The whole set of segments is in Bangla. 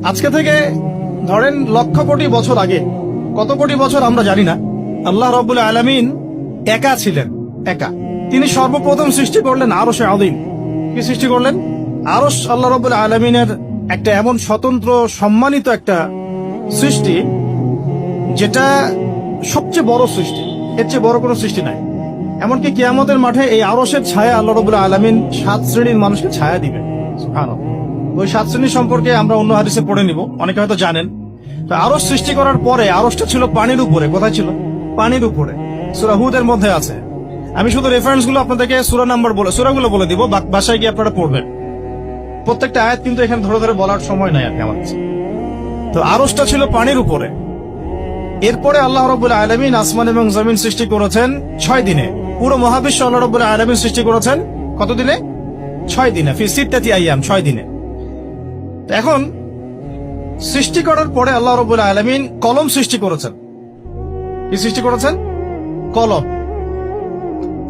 আজকে থেকে ধরেন লক্ষ কোটি বছর আগে, কত কোটি বছর আমরা জানি না, আল্লাহ রাব্বুল আলামিন একা ছিলেন। একা তিনি সর্বপ্রথম সৃষ্টি করলেন আরশে আযীম। কি সৃষ্টি করলেন? আরশ আল্লাহ রাব্বুল আলামিনের একটা এমন স্বতন্ত্র সম্মানিত একটা সৃষ্টি, যেটা সবচেয়ে বড় সৃষ্টি, এর চেয়ে বড় কোনো সৃষ্টি নাই। এমনকি কিয়ামতের মাঠে এই আরশের ছায়া আল্লাহ রাব্বুল আলামিন 7 শ্রেণীর মানুষকে ছায়া দিবেন। সুবহানাল্লাহ। ওই 7 শ্রেণী সম্পর্কে আমরা অন্য হাদিসে পড়ে নিব, অনেকে হয়তো জানেন। তো আরশ সৃষ্টি করার পরে আরশটা ছিল পানির উপরে। কোথায় ছিল? পানির উপরে। সূরা হুদের মধ্যে আছে। আমি শুধু রেফারেন্স গুলো আপনাদেরকে সূরাগুলো বলে দিব, বাসায় গিয়ে আপনারা পড়বেন। প্রত্যেকটা আয়াত কিন্তু এখানে ধরে ধরে বলার সময় নাই আর কি আমার কাছে। তো আরশটা ছিল পানির উপরে। এরপরে আল্লাহ রাব্বুল আলামিন আসমান এবং জমিন সৃষ্টি করেছেন 6 দিনে। পুরো মহাবিশ্ব আল্লাহ রাব্বুল আলামিন সৃষ্টি করেছেন কত দিনে? 6 দিনে। ফি সিত্তাতি আইয়াম, 6 দিনে। এখন সৃষ্টি করার পরে আল্লাহ রাব্বুল আলামিন কলম সৃষ্টি করেছেন। কি সৃষ্টি করেছেন? কলম।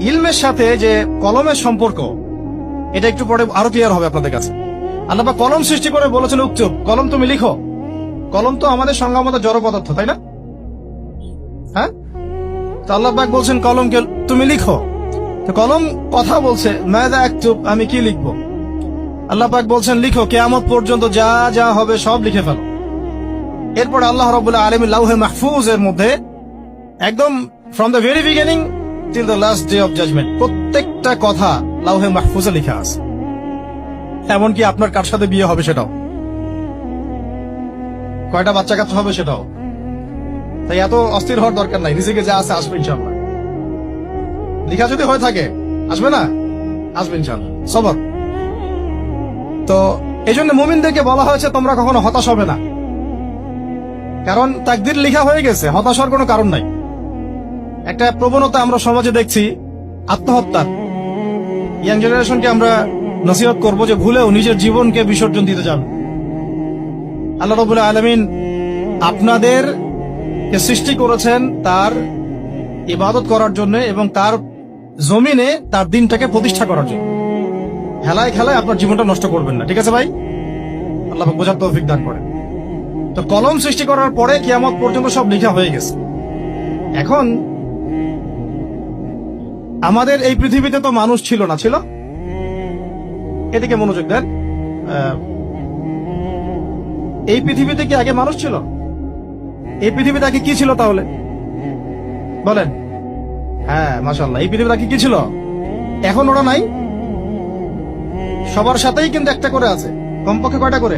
ইলমের সাথে যে কলমের সম্পর্ক, এটা একটু পরে আরো ক্লিয়ার হবে আপনাদের কাছে। আল্লাহ পাক কলম সৃষ্টি করে বলেছেন, উকতুব, কলম তুমি লিখো। কলম তো আমাদের সংজ্ঞামত জড় পদার্থ, তাই না? হ্যাঁ, তো আল্লাহ পাক বলছেন কলমকে তুমি লিখো। তো কলম কথা বলছে, মাযা আকতুব, আমি কি লিখবো? আল্লাহ পাক বলছেন লিখো, কিয়ামত পর্যন্ত যা যা হবে সব লিখে ফেলো। এরপর আল্লাহ রাব্বুল আলামিন লাউহে মাহফুজের মধ্যে একদম from the very beginning till the last day of judgement প্রত্যেকটা কথা লাউহে মাহফুজে লেখা আছে। এমনকি আপনার কার সাথে বিয়ে হবে সেটাও, কয়টা বাচ্চা কাচ্চা হবে সেটাও। তাই এত অস্থির হওয়ার দরকার নাই, রিজিকে যা আছে আসবে ইনশাআল্লাহ। লেখা যদি হয়ে থাকে আসবে না? আসবে ইনশাআল্লাহ। সবর। তো এই জন্য মুমিনদেরকে বলা হয়েছে তোমরা কখনো হতাশ হবে না, কারণ তাকদীর লেখা হয়ে গেছে, হতাশ হওয়ার কোনো কারণ নাই। একটা প্রবণতা আমরা সমাজে দেখছি আত্মহত্যার। ইয়াং জেনারেশনকে আমরা নসিহত করব যে ভুলেও নিজের জীবনকে বিসর্জন দিতে যান। আল্লাহ রাব্বুল আলামিন আপনাদের সৃষ্টি করেছেন তার ইবাদত করার জন্য এবং তার জমিনে তার দিনটাকে প্রতিষ্ঠা করার জন্য। হেলায় খেলায় আপনার জীবনটা নষ্ট করবেন না, ঠিক আছে ভাই? আল্লাহ পাক বোঝার তৌফিক দান করেন। তো কলম সৃষ্টি করার পরে কিয়ামত পর্যন্ত সব লেখা হয়ে গেছে। এখন আমাদের এই পৃথিবীতে তো মানুষ ছিল না, ছিল? এদিকে মনোযোগ দেন। এই পৃথিবীতে কি আগে মানুষ ছিল? এই পৃথিবীতে আগে কি ছিল তাহলে বলেন? হ্যাঁ, মাশাআল্লাহ। এই পৃথিবীতে আগে কি ছিল? এখন ওরা নাই? সবার সাথেই কিন্তু একটা করে আছে, কমপক্ষে কয়টা করে?